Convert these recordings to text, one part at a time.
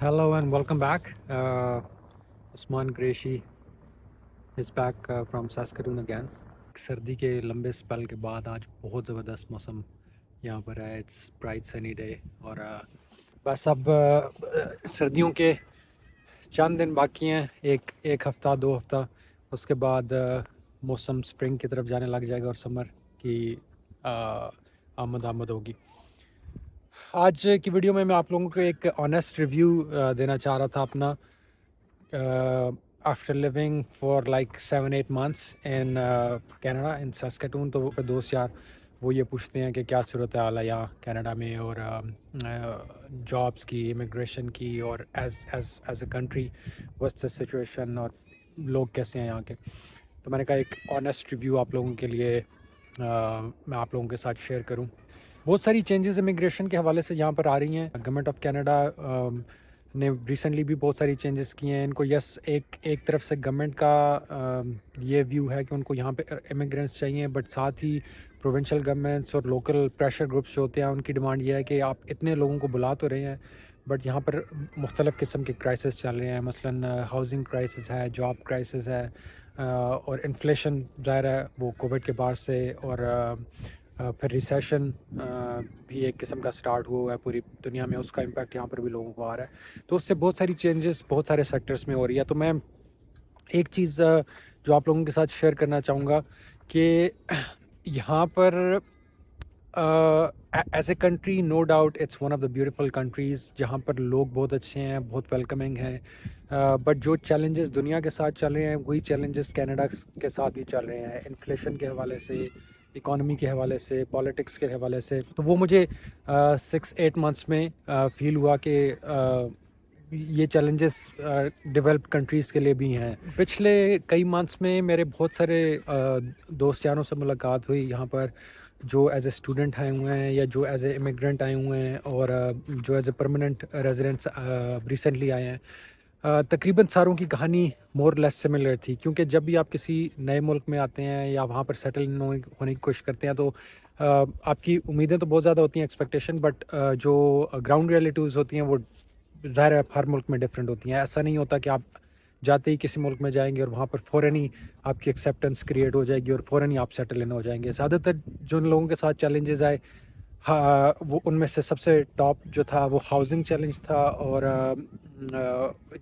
Hello and welcome back. Usman Qureshi is back from Saskatoon again. सर्दी के लंबे spell के बाद आज बहुत ज़बरदस्त मौसम यहाँ पर है. इट्स ब्राइट सनी डे और बस अब सर्दियों के चंद दिन बाकी हैं. एक हफ़्ता 2 हफ़्ता उसके बाद मौसम स्प्रिंग की तरफ जाने लग जाएगा और समर की आमद होगी. आज की वीडियो में मैं आप लोगों को एक ऑनेस्ट रिव्यू देना चाह रहा था अपना. After living for like 7-8 months in Canada in Saskatoon. तो दोस्त यार वो ये पूछते हैं कि क्या सूरत हाल है यहाँ कनाडा में और जॉब्स की, इमिग्रेशन की और as a country what's the situation और लोग कैसे हैं यहाँ के. तो मैंने कहा एक ऑनेस्ट रिव्यू आप लोगों के लिए मैं आप लोगों के साथ शेयर करूँ. बहुत सारी चेंजेस इमिग्रेशन के हवाले से यहाँ पर आ रही हैं. गवर्नमेंट ऑफ कनाडा ने रिसेंटली भी बहुत सारी चेंजेस किए हैं. इनको यस एक तरफ से गवर्नमेंट का ये व्यू है कि उनको यहाँ पे इमिग्रेंट्स चाहिए, बट साथ ही प्रोविंशियल गवर्नमेंट्स और लोकल प्रेशर ग्रुप्स जो होते हैं उनकी डिमांड ये है कि आप इतने लोगों को बुला तो रहे हैं बट यहाँ पर मुख्तलिफ़ किस्म के क्राइसिस चल रहे हैं. मसलन हाउसिंग क्राइसिस है, जॉब क्राइसिस है और इन्फ्लेशन ज़ाहिर है वो कोविड के बाद से और फिर रिसेशन भी एक किस्म का स्टार्ट हुआ है पूरी दुनिया में. उसका इम्पैक्ट यहाँ पर भी लोगों को आ रहा है. तो उससे बहुत सारी चेंजेस बहुत सारे सेक्टर्स में हो रही है. तो मैं एक चीज़ जो आप लोगों के साथ शेयर करना चाहूँगा कि यहाँ पर as a country no doubt it's one of the beautiful countries जहाँ पर लोग बहुत अच्छे हैं, बहुत वेलकमिंग हैं. बट जो चैलेंजेस दुनिया के साथ चल रहे हैं वही चैलेंजेस कनाडा के साथ भी चल रहे हैं. इन्फ्लेशन के हवाले से, इकॉनमी के हवाले से, पॉलिटिक्स के हवाले से. तो वो मुझे 6-8 months में फ़ील हुआ कि ये चैलेंजेस डेवलप्ड कंट्रीज़ के लिए भी हैं. पिछले कई मंथ्स में मेरे बहुत सारे दोस्त यारों से मुलाकात हुई यहाँ पर जो एज ए स्टूडेंट आए हुए हैं या जो एज ए इमिग्रेंट आए हुए हैं और जो as a permanent residents recently आए हैं. तकरीबन सारों की कहानी मोर लेस सिमिलर थी, क्योंकि जब भी आप किसी नए मुल्क में आते हैं या वहाँ पर सेटल होने की कोशिश करते हैं तो आपकी उम्मीदें तो बहुत ज़्यादा होती हैं, एक्सपेक्टेशन, बट जो ग्राउंड रियलिटीज़ होती हैं वो ज़ाहिर है हर मुल्क में डिफरेंट होती हैं. ऐसा नहीं होता कि आप जाते ही किसी मुल्क में जाएंगे और वहाँ पर फ़ौरन ही आपकी एक्सेप्टेंस क्रिएट हो जाएगी और फ़ौरन ही आप सेटल इन हो जाएंगे. ज़्यादातर जो लोगों के साथ चैलेंजेस आए वो उनमें से सबसे टॉप जो था वो हाउसिंग चैलेंज था. और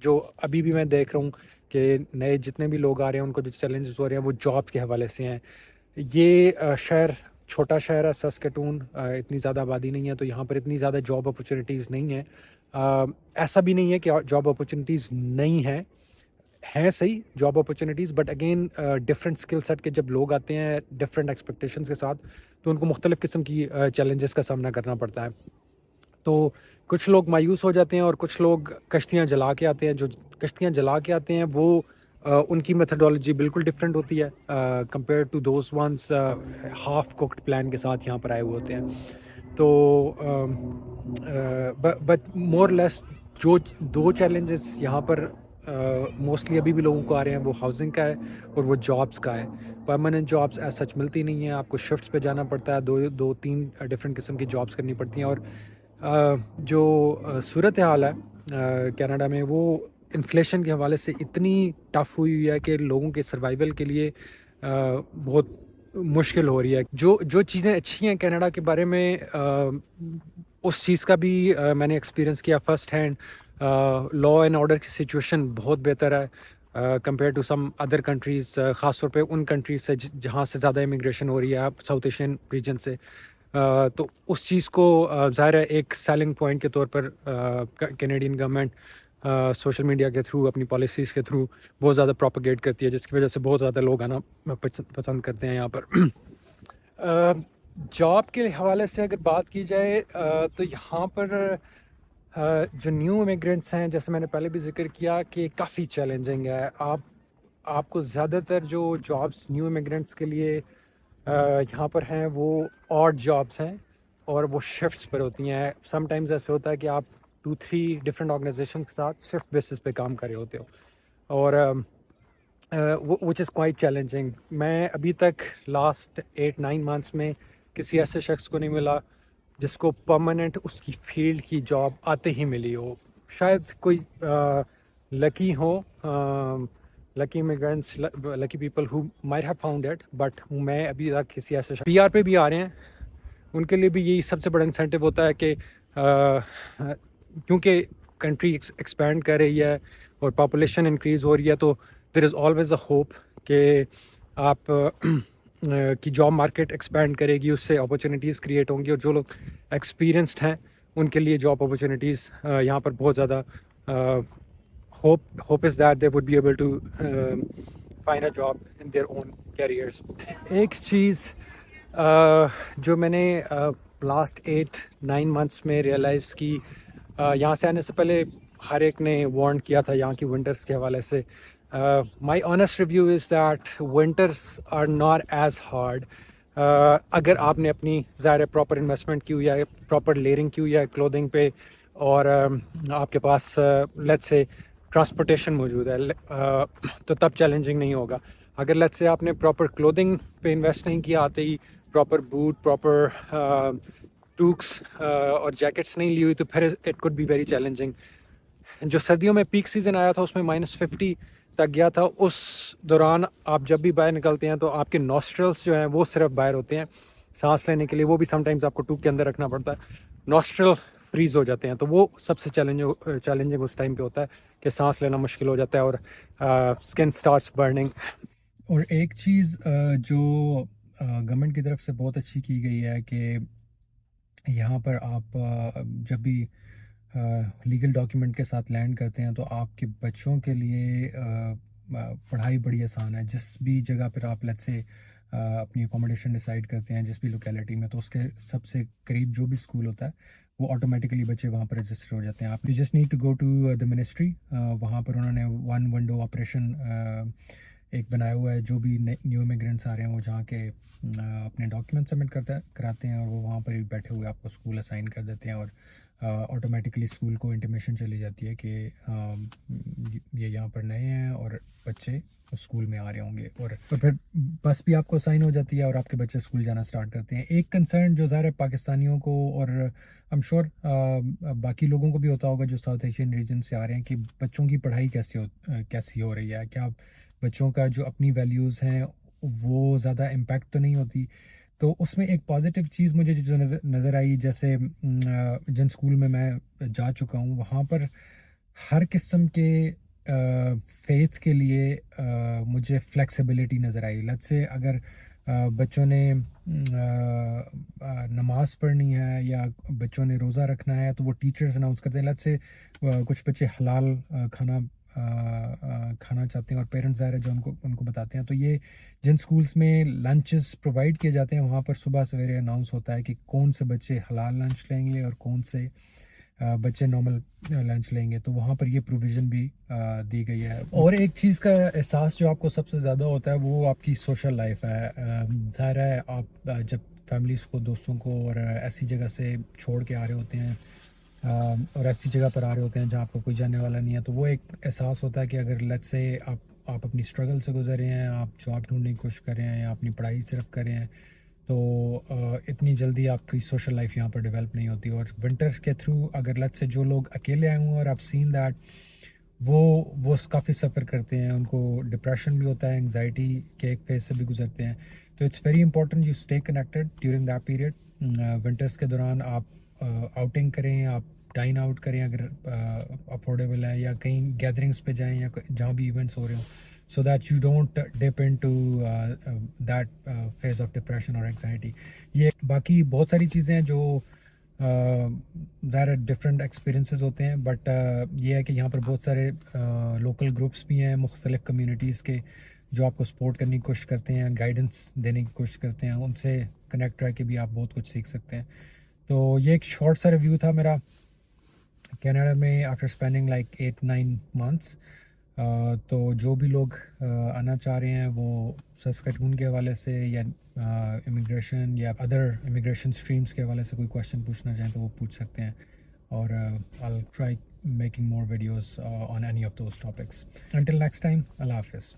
जो अभी भी मैं देख रहा हूँ कि नए जितने भी लोग आ रहे हैं उनको जो चैलेंजेस हो रहे हैं वो जॉब के हवाले से हैं. ये शहर छोटा शहर है सस्केटून, इतनी ज़्यादा आबादी नहीं है तो यहाँ पर इतनी ज़्यादा जॉब अपॉर्चुनिटीज़ नहीं है. ऐसा भी नहीं है कि जॉब अपॉर्चुनिटीज़ नहीं हैं सही job opportunities, but again different skill set के जब लोग आते हैं डिफरेंट एक्सपेक्टेशंस के साथ तो उनको मुख्तलिफ़ किस्म की चैलेंजेस का सामना करना पड़ता है. तो कुछ लोग मायूस हो जाते हैं और कुछ लोग कश्तियाँ जला के आते हैं. जो कश्तियाँ जला के आते हैं वो उनकी मेथडोलॉजी बिल्कुल डिफरेंट होती है compare to those ones half cooked plan के साथ यहाँ पर आए हुए होते हैं. तो बट मोर लेस जो दो चैलेंजेस यहाँ पर मोस्टली अभी भी लोगों को आ रहे हैं वो हाउसिंग का है और वो जॉब्स का है. परमानेंट जॉब्स एज सच मिलती नहीं है, आपको शिफ्ट्स पे जाना पड़ता है, दो तीन डिफरेंट किस्म की जॉब्स करनी पड़ती हैं. और जो सूरत हाल है कनाडा में वो इन्फ्लेशन के हवाले से इतनी टफ़ हुई है कि लोगों के सर्वाइवल के लिए बहुत मुश्किल हो रही है. जो चीज़ें अच्छी हैं कनाडा के बारे में उस चीज़ का भी मैंने एक्सपीरियंस किया first hand. Law and order की सिचुएशन बहुत बेहतर है compare to some other countries, ख़ास तौर पे उन कंट्रीज़ से जहाँ से ज़्यादा इमिग्रेशन हो रही है साउथ एशियन रीजन से. तो उस चीज़ को ज़ाहिर है एक सेलिंग पॉइंट के तौर पर कैनेडियन गवर्नमेंट सोशल मीडिया के थ्रू, अपनी पॉलिसीज़ के थ्रू बहुत ज़्यादा प्रोपेगेट करती है, जिसकी वजह से बहुत ज़्यादा लोग आना पसंद करते हैं यहाँ पर. जॉब के हवाले से अगर बात की जाए तो यहाँ पर जो न्यू इमिग्रेंट्स हैं, जैसे मैंने पहले भी जिक्र किया कि काफ़ी चैलेंजिंग है. आपको ज़्यादातर जो जॉब्स न्यू इमिग्रेंट्स के लिए यहाँ पर हैं वो ऑड जॉब्स हैं और वो शिफ्ट्स पर होती हैं. समटाइम्स ऐसे होता है कि आप 2-3 डिफरेंट ऑर्गेनाइजेशन के साथ शिफ्ट बेसिस पे काम कर रहे होते हो और विच इज़ क्वाइट चैलेंजिंग. मैं अभी तक लास्ट 8-9 months में किसी ऐसे शख्स को नहीं मिला जिसको परमानेंट उसकी फील्ड की जॉब आते ही मिली हो. شاید کوئی لکی ہوں lucky immigrants lucky people who might have found it, but میں ابھی تک کسی ایسے پی آر پہ بھی آ رہے ہیں ان کے لیے بھی یہی سب سے بڑا انسینٹیو ہوتا ہے کہ کیونکہ کنٹری ایکسپینڈ کر رہی ہے اور پاپولیشن انکریز ہو رہی ہے, تو دیر از آلویز اے ہوپ کہ آپ کی جاب مارکیٹ ایکسپینڈ کرے گی, اس سے اپرچونیٹیز کریٹ ہوں گی, اور جو لوگ ایکسپیرینسڈ ہیں ان کے لیے جاب اپرچونیٹیز یہاں پر بہت زیادہ hope is that they would be able to find a job in their own careers. ایک چیز جو میں نے لاسٹ 8-9 months میں ریئلائز کی, یہاں سے آنے سے پہلے ہر ایک نے وارن کیا تھا یہاں کی ونٹرس کے حوالے سے. My honest review is that winters are not as hard اگر آپ نے اپنی ظاہر پراپر انویسٹمنٹ کی ہوئی ہے, پراپر لیئرنگ کی ہوئی ہے کلودنگ پہ, اور آپ کے پاس لیٹس سے ٹرانسپورٹیشن موجود ہے, تو تب چیلنجنگ نہیں ہوگا. اگر لیٹس سے آپ نے پراپر کلودنگ پہ انویسٹ نہیں کیا آتے ہی, پراپر بوٹ, پراپر ٹوکس اور جیکٹس نہیں لی ہوئی, تو پھر it could be very challenging. جو سردیوں میں پیک سیزن آیا تھا اس میں -50 تک گیا تھا. اس دوران آپ جب بھی باہر نکلتے ہیں تو آپ کے نوسٹرلس جو ہیں وہ صرف باہر ہوتے ہیں سانس لینے کے لیے, وہ بھی سم ٹائمز آپ کو ٹوب کے اندر رکھنا پڑتا ہے, نوسٹرل فریز ہو جاتے ہیں. تو وہ سب سے چیلنجنگ اس ٹائم پہ ہوتا ہے کہ سانس لینا مشکل ہو جاتا ہے اور اسکن اسٹارٹس برننگ. اور ایک چیز جو گورنمنٹ کی طرف سے بہت اچھی کی گئی ہے کہ یہاں پر آپ جب بھی لیگل ڈاکیومنٹ کے ساتھ لینڈ کرتے ہیں تو آپ کے بچوں کے لیے پڑھائی بڑی آسان ہے. جس بھی جگہ پر آپ لیٹس سے اپنی اکوموڈیشن ڈیسائیڈ کرتے ہیں جس بھی لوکیلٹی میں, تو اس کے سب سے قریب جو بھی اسکول ہوتا ہے وہ آٹومیٹیکلی بچے وہاں پر رجسٹر ہو جاتے ہیں. آپ just need to go to the ministry, وہاں پر انہوں نے 1 ونڈو آپریشن ایک بنایا ہوا ہے. جو بھی نیو امیگرینٹس آ رہے ہیں وہ جہاں کے اپنے ڈاکیومنٹ سبمٹ کراتے ہیں, اور وہ وہاں پر ہی بیٹھے ہوئے آپ کو اسکول اسائن کر دیتے ہیں, اور آٹومیٹکلی اسکول کو انٹیمیشن چلی جاتی ہے کہ یہ یہاں پر نئے ہیں اور بچے اسکول میں آ رہے ہوں گے, اور پھر بس بھی آپ کو اسائن ہو جاتی ہے اور آپ کے بچے اسکول جانا اسٹارٹ کرتے ہیں. ایک کنسرن جو ظاہر ہے پاکستانیوں کو اور ایم شور باقی لوگوں کو بھی ہوتا ہوگا جو ساؤتھ ایشین ریجن سے آ رہے ہیں کہ بچوں کی پڑھائی کیسی ہو رہی ہے, کیا بچوں کا جو اپنی ویلیوز ہیں وہ زیادہ امپیکٹ تو نہیں ہوتی. تو اس میں ایک پازیٹیو چیز مجھے جو نظر آئی, جیسے جن اسکول میں جا چکا ہوں وہاں پر ہر قسم کے فیتھ کے لیے مجھے فلیکسیبلٹی نظر آئی. لیٹس سے اگر بچوں نے نماز پڑھنی ہے یا بچوں نے روزہ رکھنا ہے تو وہ ٹیچرز اناؤنس کرتے ہیں. لیٹس سے کچھ بچے حلال کھانا چاہتے ہیں اور پیرنٹس ظاہر ہے جو ان کو بتاتے ہیں, تو یہ جن سکولز میں لنچز پرووائڈ کیے جاتے ہیں وہاں پر صبح سویرے اناؤنس ہوتا ہے کہ کون سے بچے حلال لنچ لیں گے اور کون سے بچے نارمل لنچ لیں گے. تو وہاں پر یہ پروویژن بھی دی گئی ہے. اور ایک چیز کا احساس جو آپ کو سب سے زیادہ ہوتا ہے وہ آپ کی سوشل لائف ہے. ظاہر ہے آپ جب فیملیز کو, دوستوں کو اور ایسی جگہ سے چھوڑ کے آ رہے ہوتے ہیں اور ایسی جگہ پر آ رہے ہوتے ہیں جہاں آپ کو کوئی جانے والا نہیں ہے, تو وہ ایک احساس ہوتا ہے کہ اگر لیٹس سے آپ اپنی اسٹرگل سے گزر رہے ہیں, آپ جاب ڈھونڈنے کی کوشش کر رہے ہیں یا اپنی پڑھائی صرف کر رہے ہیں, تو اتنی جلدی آپ کی سوشل لائف یہاں پر ڈیولپ نہیں ہوتی. اور ونٹرس کے تھرو اگر لیٹس سے جو لوگ اکیلے آئے ہوئے ہیں اور آپ سین دیٹ وہ کافی سفر کرتے ہیں, ان کو ڈپریشن بھی ہوتا ہے, انگزائٹی کے ایک فیز سے بھی گزرتے ہیں, تو it's very important you stay connected during that period. Winters کے دوران آپ آؤٹنگ کریں, آپ ڈائن آؤٹ کریں اگر افورڈیبل ہے, یا کہیں گیدرنگس پہ جائیں یا جہاں بھی ایونٹس ہو رہے ہوں, so that you don't dip into that phase of depression or anxiety. یہ باقی بہت ساری چیزیں ہیں جو ظاہر ڈفرینٹ ایکسپیرینسز ہوتے ہیں, بٹ یہ ہے کہ یہاں پر بہت سارے لوکل گروپس بھی ہیں مختلف کمیونٹیز کے جو آپ کو سپورٹ کرنے کی کوشش کرتے ہیں, گائیڈنس دینے کی کوشش کرتے ہیں, ان سے کنیکٹ رہ کے بھی آپ بہت کچھ سیکھ سکتے ہیں. تو یہ ایک شارٹ سا ریویو تھا میرا کینیڈا میں آفٹر اسپینڈنگ لائک 8-9 months. تو جو بھی لوگ آنا چاہ رہے ہیں وہ سسکچون کے حوالے سے یا امیگریشن یا ادر امیگریشن اسٹریمس کے حوالے سے کوئی کویشچن پوچھنا چاہیں تو وہ پوچھ سکتے ہیں, اور I'll try making more videos on any of those topics. Until next time, Allah Hafiz.